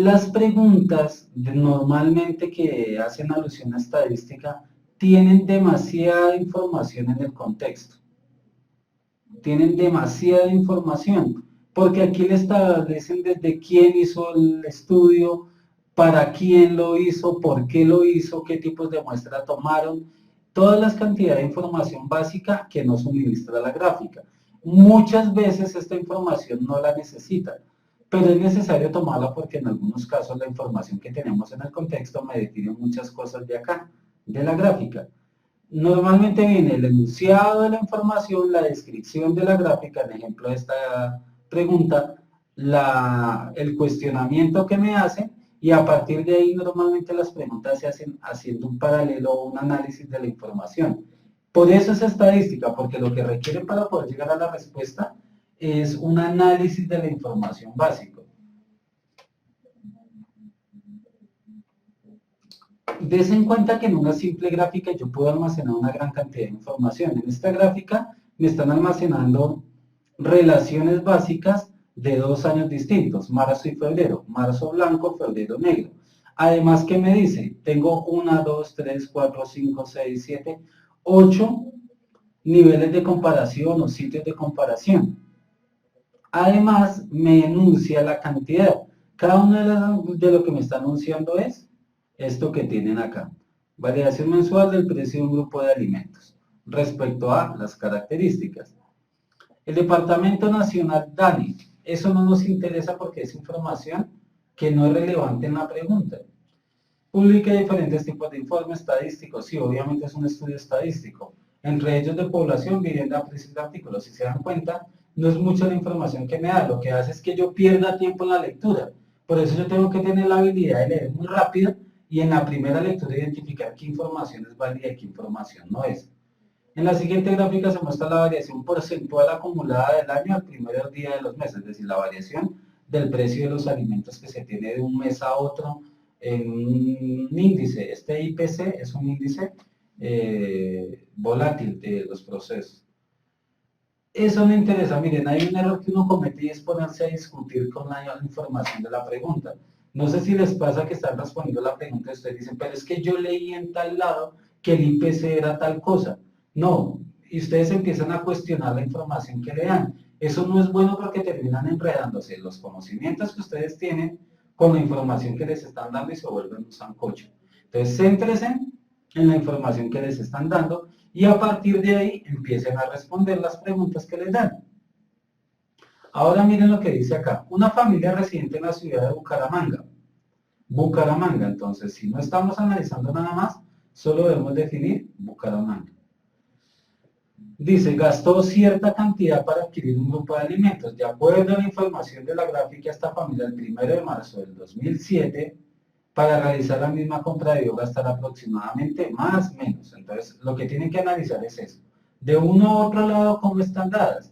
Las preguntas normalmente que hacen alusión a estadística tienen demasiada información en el contexto. Tienen demasiada información, porque aquí le establecen desde quién hizo el estudio, para quién lo hizo, por qué lo hizo, qué tipos de muestra tomaron, todas las cantidades de información básica que nos suministra la gráfica. Muchas veces esta información no la necesita, pero es necesario tomarla porque en algunos casos la información que tenemos en el contexto me define muchas cosas de acá, de la gráfica. Normalmente viene el enunciado de la información, la descripción de la gráfica, en ejemplo de esta pregunta, el cuestionamiento que me hacen, y a partir de ahí normalmente las preguntas se hacen haciendo un paralelo o un análisis de la información. Por eso es estadística, porque lo que requiere para poder llegar a la respuesta es un análisis de la información básico. Des en cuenta que en una simple gráfica yo puedo almacenar una gran cantidad de información. En esta gráfica me están almacenando relaciones básicas de 2 años distintos, marzo y febrero, marzo blanco, febrero negro. Además, ¿qué me dice? Tengo 1, 2, 3, 4, 5, 6, 7, 8 niveles de comparación o sitios de comparación. Además, me enuncia la cantidad. Cada uno de lo que me está anunciando es esto que tienen acá. Variación mensual del precio de un grupo de alimentos respecto a las características. El Departamento Nacional DANE, eso no nos interesa porque es información que no es relevante en la pregunta. Publica diferentes tipos de informes estadísticos, sí, obviamente es un estudio estadístico, entre ellos de población, vivienda, precios de artículos. Si se dan cuenta, no es mucha la información que me da, lo que hace es que yo pierda tiempo en la lectura. Por eso yo tengo que tener la habilidad de leer muy rápido y en la primera lectura identificar qué información es válida y qué información no es. En la siguiente gráfica se muestra la variación porcentual acumulada del año al primer día de los meses, es decir, la variación del precio de los alimentos que se tiene de un mes a otro en un índice. Este IPC es un índice volátil de los procesos. Eso me interesa. Miren, hay un error que uno comete y es ponerse a discutir con la información de la pregunta. No sé si les pasa que están respondiendo la pregunta y ustedes dicen, pero es que yo leí en tal lado que el IPC era tal cosa. No, y ustedes empiezan a cuestionar la información que le dan. Eso no es bueno porque terminan enredándose los conocimientos que ustedes tienen con la información que les están dando y se vuelven un sancocho. Entonces, céntrense en la información que les están dando y a partir de ahí empiecen a responder las preguntas que les dan. Ahora miren lo que dice acá. Una familia residente en la ciudad de Bucaramanga. Bucaramanga, entonces, si no estamos analizando nada más, solo debemos definir Bucaramanga. Dice, gastó cierta cantidad para adquirir un grupo de alimentos. De acuerdo a la información de la gráfica, esta familia el 1 de marzo del 2007, para realizar la misma compra debió gastar aproximadamente más o menos. Entonces, lo que tienen que analizar es eso. De uno a otro lado, ¿cómo están dadas?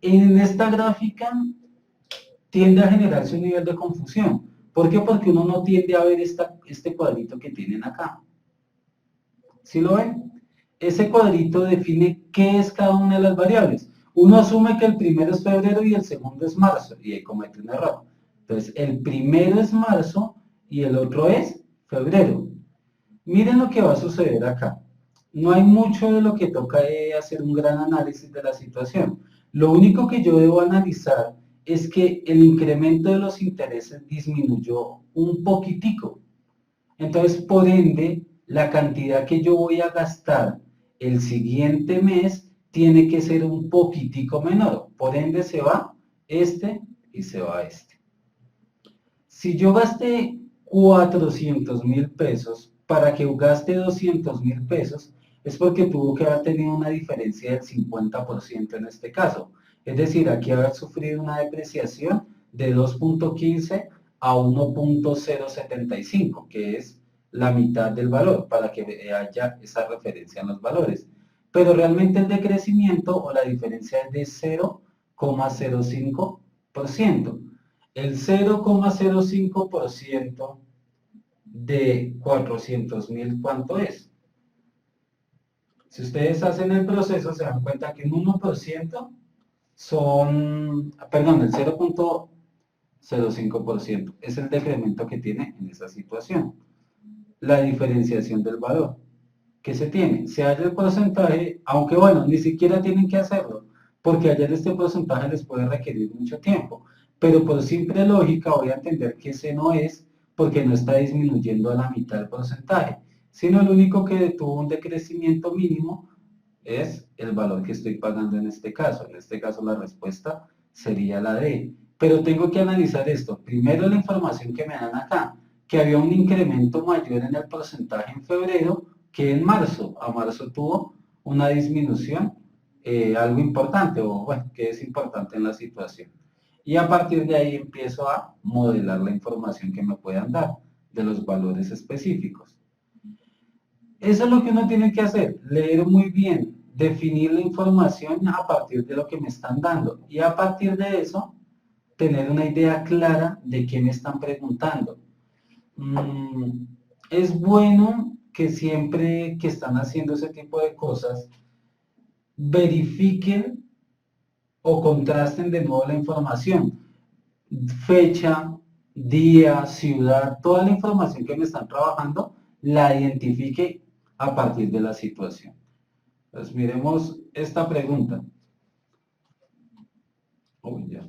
En esta gráfica tiende a generarse un nivel de confusión. ¿Por qué? Porque uno no tiende a ver este cuadrito que tienen acá. ¿Sí lo ven? Ese cuadrito define qué es cada una de las variables. Uno asume que el primero es febrero y el segundo es marzo, y ahí comete un error. Entonces, el primero es marzo y el otro es febrero. Miren lo que va a suceder acá. No hay mucho de lo que toca hacer un gran análisis de la situación. Lo único que yo debo analizar es que el incremento de los intereses disminuyó un poquitico. Entonces, por ende, la cantidad que yo voy a gastar el siguiente mes tiene que ser un poquitico menor. Por ende, se va este y se va este. Si yo gasté 400,000 pesos, para que gaste 200,000 pesos, es porque tuvo que haber tenido una diferencia del 50% en este caso. Es decir, aquí haber sufrido una depreciación de 2.15 a 1.075, que es la mitad del valor, para que haya esa referencia en los valores. Pero realmente el decrecimiento o la diferencia es de 0,05%. El 0,05% de 400,000, ¿cuánto es? Si ustedes hacen el proceso, se dan cuenta que un 1% son, perdón, el 0,5%. Es el decremento que tiene en esa situación. La diferenciación del valor que se tiene. Se halla el porcentaje, aunque bueno, ni siquiera tienen que hacerlo, porque hallar este porcentaje les puede requerir mucho tiempo. Pero por simple lógica voy a entender que ese no es, porque no está disminuyendo a la mitad del porcentaje, sino el único que tuvo un decrecimiento mínimo es el valor que estoy pagando en este caso. En este caso la respuesta sería la D. Pero tengo que analizar esto. Primero la información que me dan acá, que había un incremento mayor en el porcentaje en febrero que en marzo. A marzo tuvo una disminución, algo importante, o bueno, que es importante en la situación. Y a partir de ahí empiezo a modelar la información que me puedan dar de los valores específicos. Eso es lo que uno tiene que hacer, leer muy bien, definir la información a partir de lo que me están dando y a partir de eso tener una idea clara de qué me están preguntando. Es bueno que siempre que están haciendo ese tipo de cosas, verifiquen o contrasten de nuevo la información. Fecha, día, ciudad, toda la información que me están trabajando, la identifique a partir de la situación. Entonces miremos esta pregunta. Uy, ya.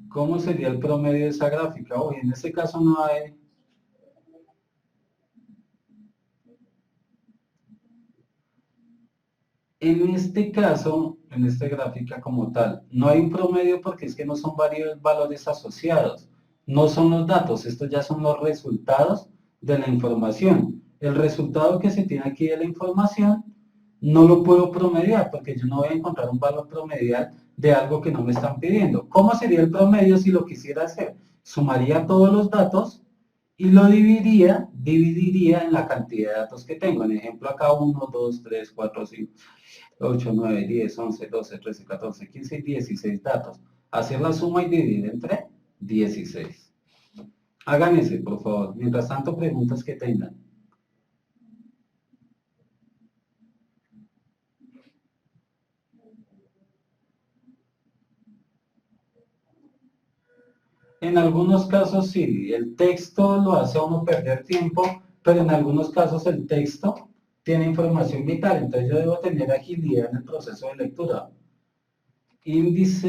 ¿Cómo sería el promedio de esa gráfica? Uy, en este caso no hay. En este caso, en esta gráfica como tal, no hay un promedio porque es que no son varios valores asociados. No son los datos, estos ya son los resultados de la información. El resultado que se tiene aquí de la información no lo puedo promediar porque yo no voy a encontrar un valor promedial de algo que no me están pidiendo. ¿Cómo sería el promedio si lo quisiera hacer? Sumaría todos los datos y lo dividiría en la cantidad de datos que tengo. En ejemplo, acá 1, 2, 3, 4, 5, 8, 9, 10, 11, 12, 13, 14, 15 y 16 datos. Hacer la suma y dividir entre 16. Hagan ese, por favor. Mientras tanto, preguntas que tengan. En algunos casos sí, el texto lo hace a uno perder tiempo, pero en algunos casos el texto tiene información vital, entonces yo debo tener agilidad en el proceso de lectura. El IPC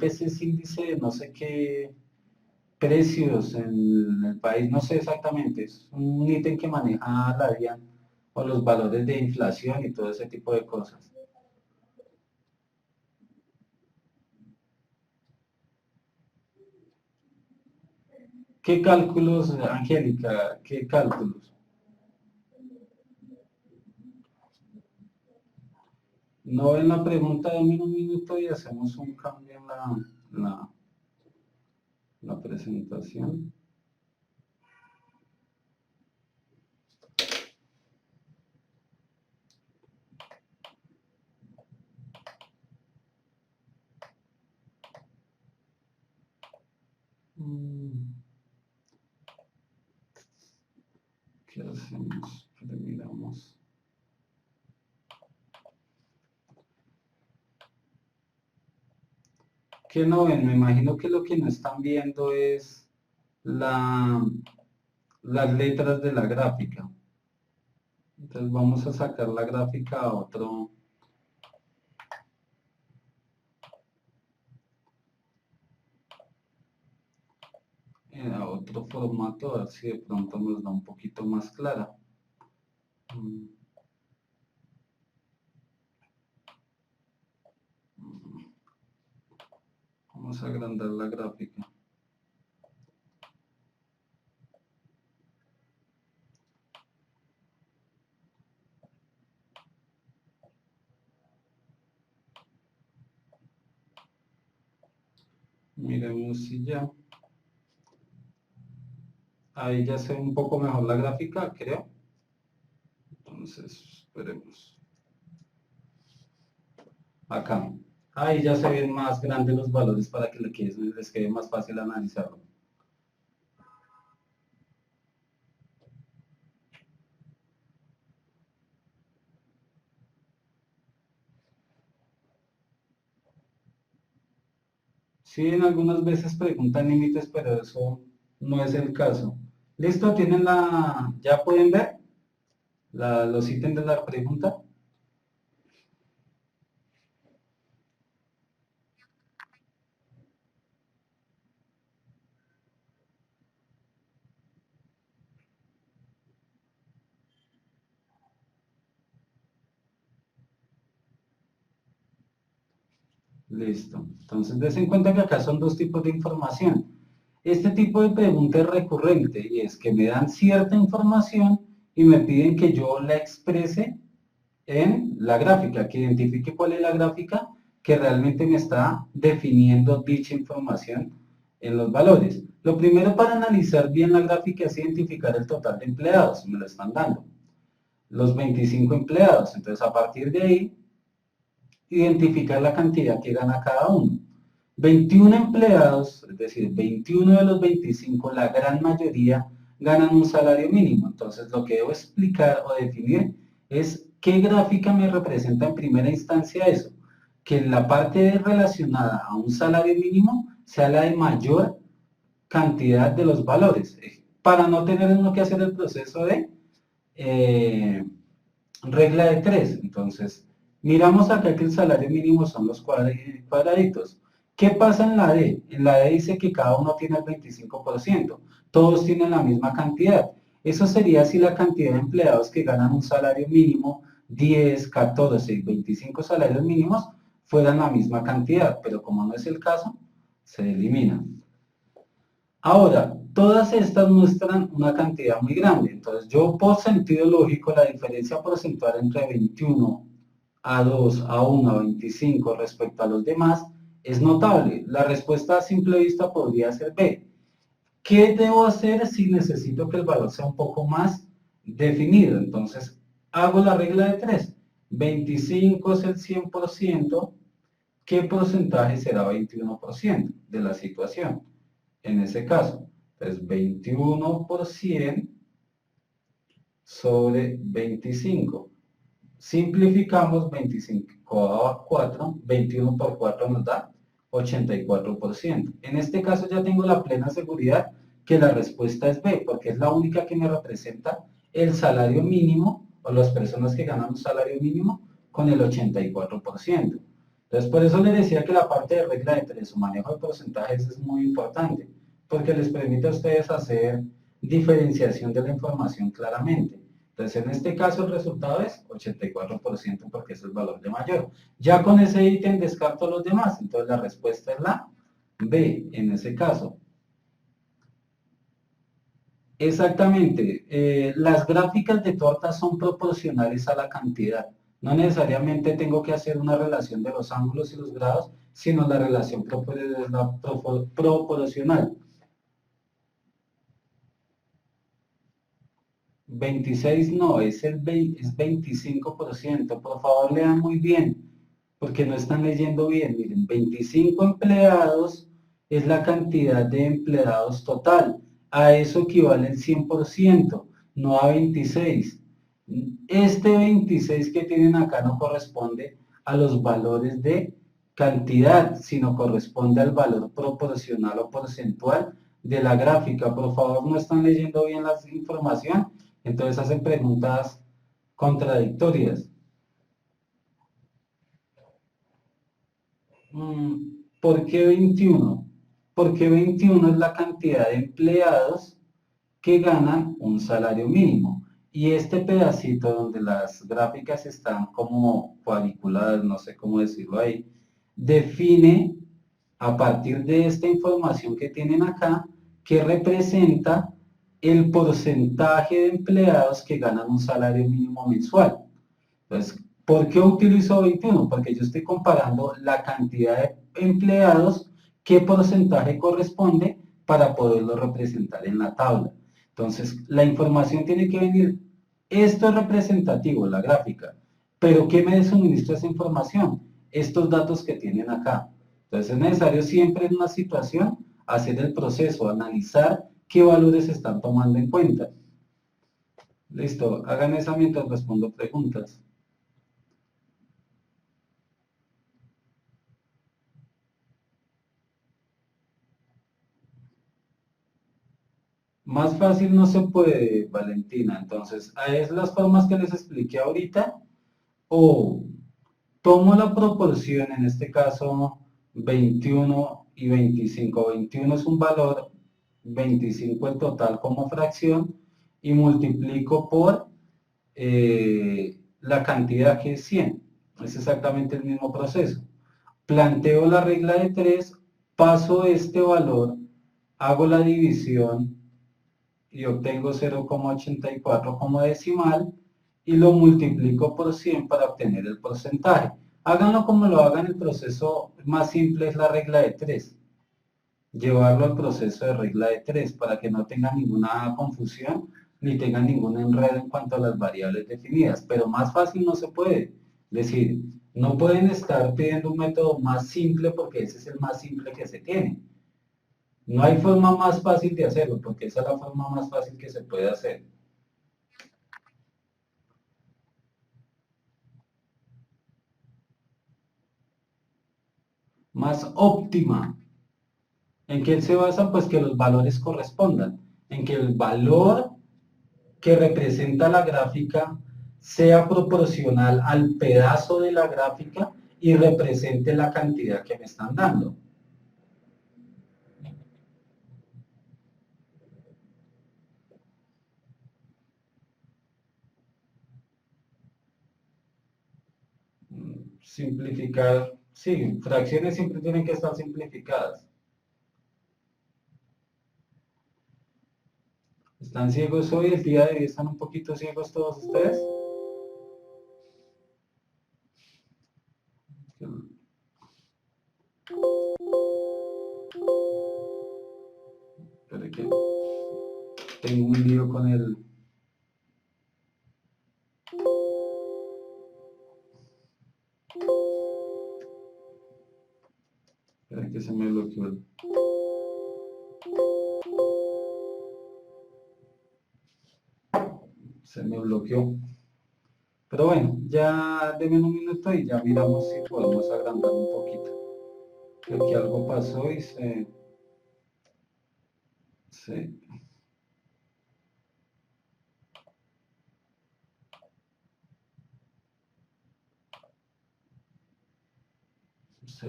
es índice de no sé qué precios en el país, no sé exactamente, es un ítem que maneja la DIAN o los valores de inflación y todo ese tipo de cosas. ¿Qué cálculos, Angélica? ¿Qué cálculos? No ven la pregunta de un minuto y hacemos un cambio en la presentación. ¿Qué hacemos? Miramos. ¿Qué no ven? Me imagino que lo que no están viendo es las letras de la gráfica. Entonces vamos a sacar la gráfica a otro formato, a ver si de pronto nos da un poquito más clara. Vamos a agrandar la gráfica. Miremos si ya. Ahí ya se ve un poco mejor la gráfica, creo. Entonces, esperemos. Acá. Ahí ya se ven más grandes los valores para que les quede más fácil analizarlo. Sí, en algunas veces preguntan límites, pero eso no es el caso. ¿Listo? ¿Tienen ya pueden ver los ítems de la pregunta? Listo. Entonces, des en cuenta que acá son dos tipos de información. Este tipo de pregunta es recurrente y es que me dan cierta información y me piden que yo la exprese en la gráfica, que identifique cuál es la gráfica que realmente me está definiendo dicha información en los valores. Lo primero para analizar bien la gráfica es identificar el total de empleados, me lo están dando, los 25 empleados. Entonces, a partir de ahí, identificar la cantidad que gana cada uno. 21 empleados, es decir, 21 de los 25, la gran mayoría ganan un salario mínimo. Entonces, lo que debo explicar o definir es qué gráfica me representa en primera instancia eso. Que la parte relacionada a un salario mínimo sea la de mayor cantidad de los valores, para no tener uno que hacer el proceso de eh, regla de tres. Entonces, miramos acá que el salario mínimo son los cuadraditos. ¿Qué pasa en la D? En la D dice que cada uno tiene el 25%. Todos tienen la misma cantidad. Eso sería si la cantidad de empleados que ganan un salario mínimo, 10, 14 y 25 salarios mínimos, fueran la misma cantidad. Pero como no es el caso, se elimina. Ahora, todas estas muestran una cantidad muy grande. Entonces, yo por sentido lógico, la diferencia porcentual entre 21 a 2, a 1, a 25 respecto a los demás es notable. La respuesta a simple vista podría ser B. ¿Qué debo hacer si necesito que el valor sea un poco más definido? Entonces, hago la regla de 3. 25 es el 100%. ¿Qué porcentaje será 21% de la situación? En ese caso, entonces 21% sobre 25. Simplificamos 25 a 4, 21 por 4 nos da 84%. En este caso ya tengo la plena seguridad que la respuesta es B, porque es la única que me representa el salario mínimo o las personas que ganan un salario mínimo con el 84%. Entonces, por eso les decía que la parte de regla de tres o manejo de porcentajes es muy importante, porque les permite a ustedes hacer diferenciación de la información claramente. Entonces, en este caso el resultado es 84% porque es el valor de mayor. Ya con ese ítem descarto los demás, entonces la respuesta es la B en ese caso. Exactamente, las gráficas de tortas son proporcionales a la cantidad. No necesariamente tengo que hacer una relación de los ángulos y los grados, sino la relación es la proporcional. 26 no, es 25%. Por favor, lean muy bien, porque no están leyendo bien. Miren, 25 empleados es la cantidad de empleados total. A eso equivale el 100%, no a 26. Este 26 que tienen acá no corresponde a los valores de cantidad, sino corresponde al valor proporcional o porcentual de la gráfica. Por favor, no están leyendo bien la información, entonces hacen preguntas contradictorias. ¿Por qué 21? Porque 21 es la cantidad de empleados que ganan un salario mínimo. Y este pedacito donde las gráficas están como cuadriculadas, no sé cómo decirlo ahí, define a partir de esta información que tienen acá, que representa el porcentaje de empleados que ganan un salario mínimo mensual. Entonces, ¿por qué utilizo 21? Porque yo estoy comparando la cantidad de empleados, qué porcentaje corresponde para poderlo representar en la tabla. Entonces, la información tiene que venir, esto es representativo, la gráfica, pero ¿qué me suministra esa información? Estos datos que tienen acá. Entonces, es necesario siempre en una situación hacer el proceso, analizar qué valores se están tomando en cuenta. Listo, hagan esa mientras respondo preguntas. Más fácil no se puede, Valentina. Entonces, es las formas que les expliqué ahorita, o tomo la proporción, en este caso 21 y 25. 21 es un valor, 25 el total como fracción, y multiplico por la cantidad que es 100. Es exactamente el mismo proceso. Planteo la regla de 3, paso este valor, hago la división y obtengo 0,84 como decimal y lo multiplico por 100 para obtener el porcentaje. Háganlo como lo hagan, el proceso más simple es la regla de 3. Llevarlo al proceso de regla de 3 para que no tengan ninguna confusión ni tengan ningún enredo en cuanto a las variables definidas. Pero más fácil no se puede. Es decir, no pueden estar pidiendo un método más simple porque ese es el más simple que se tiene. No hay forma más fácil de hacerlo, porque esa es la forma más fácil que se puede hacer. Más óptima. ¿En qué se basa? Pues que los valores correspondan. En que el valor que representa la gráfica sea proporcional al pedazo de la gráfica y represente la cantidad que me están dando. Simplificar, sí, fracciones siempre tienen que estar simplificadas. ¿Están ciegos hoy? ¿El día de hoy están un poquito ciegos todos ustedes? Espera que tengo un lío con el... Espera que se me bloqueó el... Se me bloqueó. Pero bueno, ya denme un minuto y ya miramos si podemos agrandar un poquito. Creo que algo pasó y se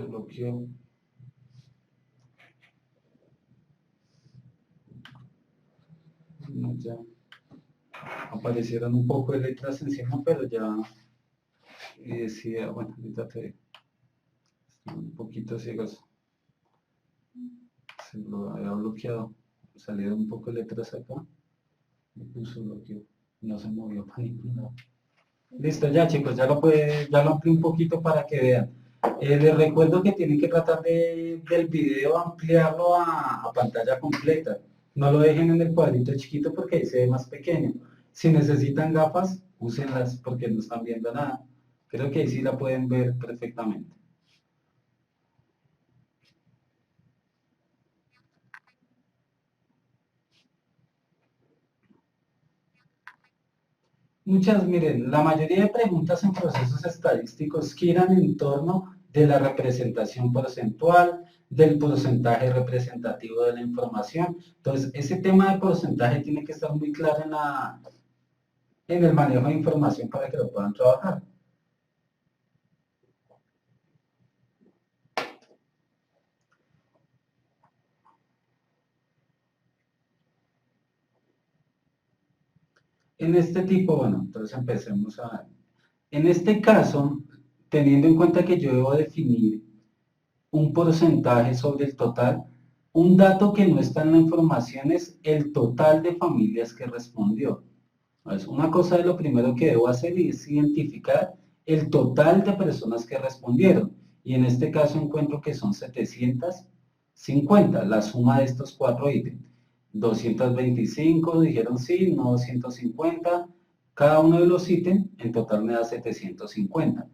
bloqueó. No, ya aparecieron un poco de letras encima, pero ya decía, bueno, ahorita te un poquito ciegos. Se lo había bloqueado. Salieron un poco de letras acá. Me puso bloqueo. No se movió para ningún lado. Listo, ya chicos, ya lo amplié un poquito para que vean. Les recuerdo que tienen que tratar del video ampliarlo a pantalla completa. No lo dejen en el cuadrito chiquito porque ahí se ve más pequeño. Si necesitan gafas, úsenlas porque no están viendo nada. Creo que ahí sí la pueden ver perfectamente. Miren, la mayoría de preguntas en procesos estadísticos giran en torno de la representación porcentual, del porcentaje representativo de la información. Entonces, ese tema de porcentaje tiene que estar muy claro en el manejo de información para que lo puedan trabajar. En este tipo, bueno, entonces empecemos a... En este caso, teniendo en cuenta que yo debo definir un porcentaje sobre el total, un dato que no está en la información es el total de familias que respondió. Entonces, una cosa de lo primero que debo hacer es identificar el total de personas que respondieron. Y en este caso encuentro que son 750, la suma de estos cuatro ítems. 225 dijeron sí, no 250. Cada uno de los ítems en total me da 750.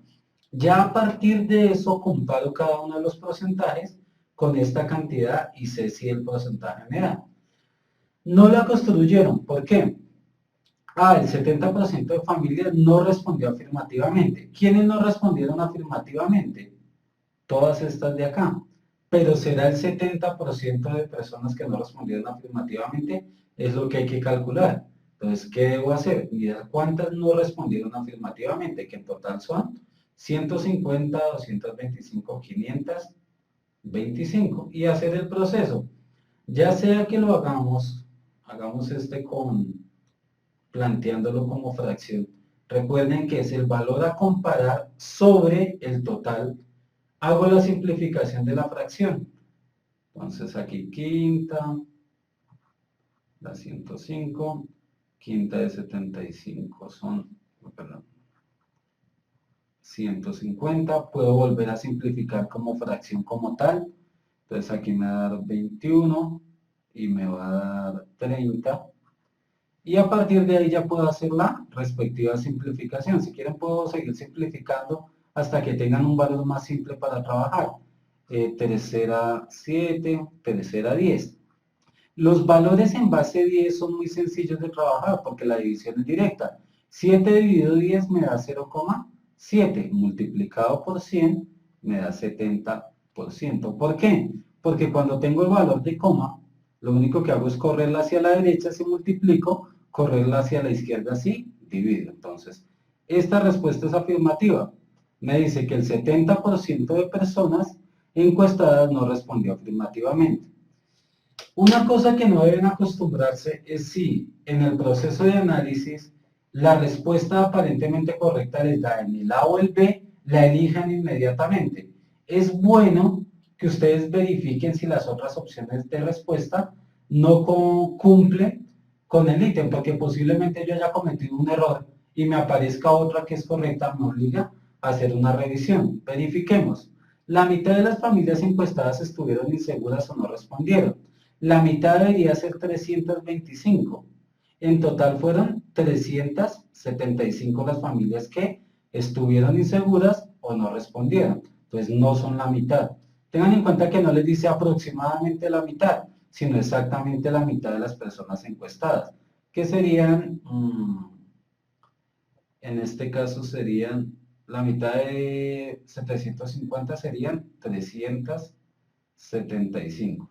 Ya a partir de eso comparo cada uno de los porcentajes con esta cantidad y sé si el porcentaje me da. No la construyeron, ¿por qué? El 70% de familias no respondió afirmativamente. ¿Quiénes no respondieron afirmativamente? Todas estas de acá. Pero será el 70% de personas que no respondieron afirmativamente es lo que hay que calcular. Entonces, ¿qué debo hacer? Mirar cuántas no respondieron afirmativamente, que en total son 150, 225, 525, y hacer el proceso. Ya sea que lo hagamos planteándolo como fracción. Recuerden que es el valor a comparar sobre el total. Hago la simplificación de la fracción. Entonces aquí quinta, la 105, quinta de 75 son, perdón, 150. Puedo volver a simplificar como fracción como tal. Entonces aquí me va a dar 21 y me va a dar 30. Y a partir de ahí ya puedo hacer la respectiva simplificación. Si quieren puedo seguir simplificando hasta que tengan un valor más simple para trabajar. Tercera 7, tercera 10. Los valores en base 10 son muy sencillos de trabajar porque la división es directa. 7 dividido 10 me da 0,7. Multiplicado por 100 me da 70%. ¿Por qué? Porque cuando tengo el valor de coma, lo único que hago es correrla hacia la derecha si multiplico, correrla hacia la izquierda si divido. Entonces, esta respuesta es afirmativa. Me dice que el 70% de personas encuestadas no respondió afirmativamente. Una cosa que no deben acostumbrarse es si en el proceso de análisis la respuesta aparentemente correcta les da en el A o el B, la elijan inmediatamente. Es bueno que ustedes verifiquen si las otras opciones de respuesta no cumplen con el ítem, porque posiblemente yo haya cometido un error y me aparezca otra que es correcta, me obliga a hacer una revisión. Verifiquemos. La mitad de las familias encuestadas estuvieron inseguras o no respondieron. La mitad debería ser 325. En total fueron 375 las familias que estuvieron inseguras o no respondieron. Entonces no son la mitad. Tengan en cuenta que no les dice aproximadamente la mitad, sino exactamente la mitad de las personas encuestadas, que serían, en este caso serían, la mitad de 750 serían 375.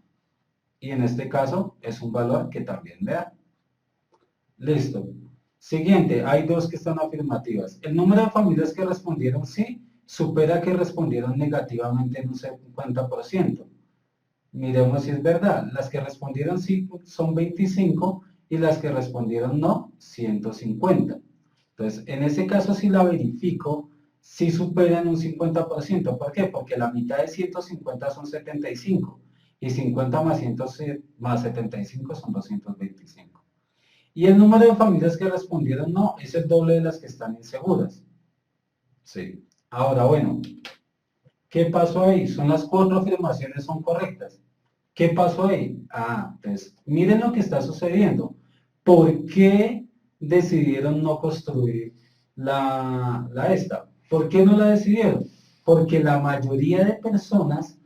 Y en este caso es un valor que también me da. Listo. Siguiente, hay dos que están afirmativas. El número de familias que respondieron sí supera que respondieron negativamente en un 50%. Miremos si es verdad. Las que respondieron sí son 25 y las que respondieron no, 150. Entonces, en ese caso si la verifico, sí superan un 50%. ¿Por qué? Porque la mitad de 150 son 75 y 50 más 75 son 225. Y el número de familias que respondieron no es el doble de las que están inseguras. Sí. Ahora, bueno, ¿qué pasó ahí? Son las 4 afirmaciones son correctas. ¿Qué pasó ahí? Pues miren lo que está sucediendo. ¿Por qué decidieron no construir esta? ¿Por qué no la decidieron? Porque la mayoría de personas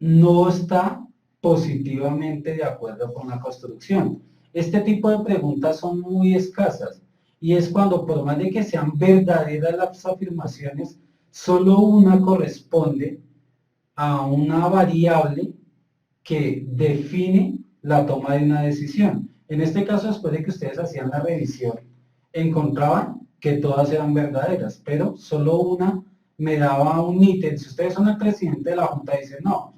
no está positivamente de acuerdo con la construcción. Este tipo de preguntas son muy escasas y es cuando, por más de que sean verdaderas las afirmaciones, solo una corresponde a una variable que define la toma de una decisión. En este caso, después de que ustedes hacían la revisión, encontraban que todas eran verdaderas, pero solo una me daba un ítem. Si ustedes son el presidente de la Junta, dicen, no,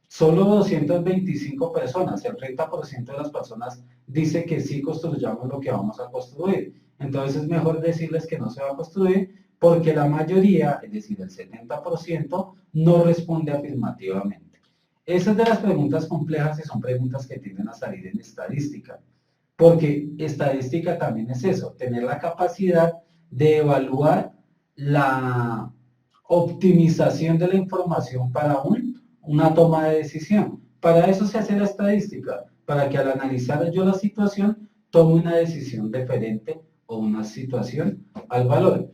solo 225 personas, el 30% de las personas dice que sí construyamos lo que vamos a construir. Entonces es mejor decirles que no se va a construir porque la mayoría, es decir, el 70%, no responde afirmativamente. Esas de las preguntas complejas y son preguntas que tienden a salir en estadística, porque estadística también es eso, tener la capacidad de evaluar la optimización de la información para una toma de decisión. Para eso se hace la estadística, para que al analizar yo la situación tome una decisión diferente o una situación al valor.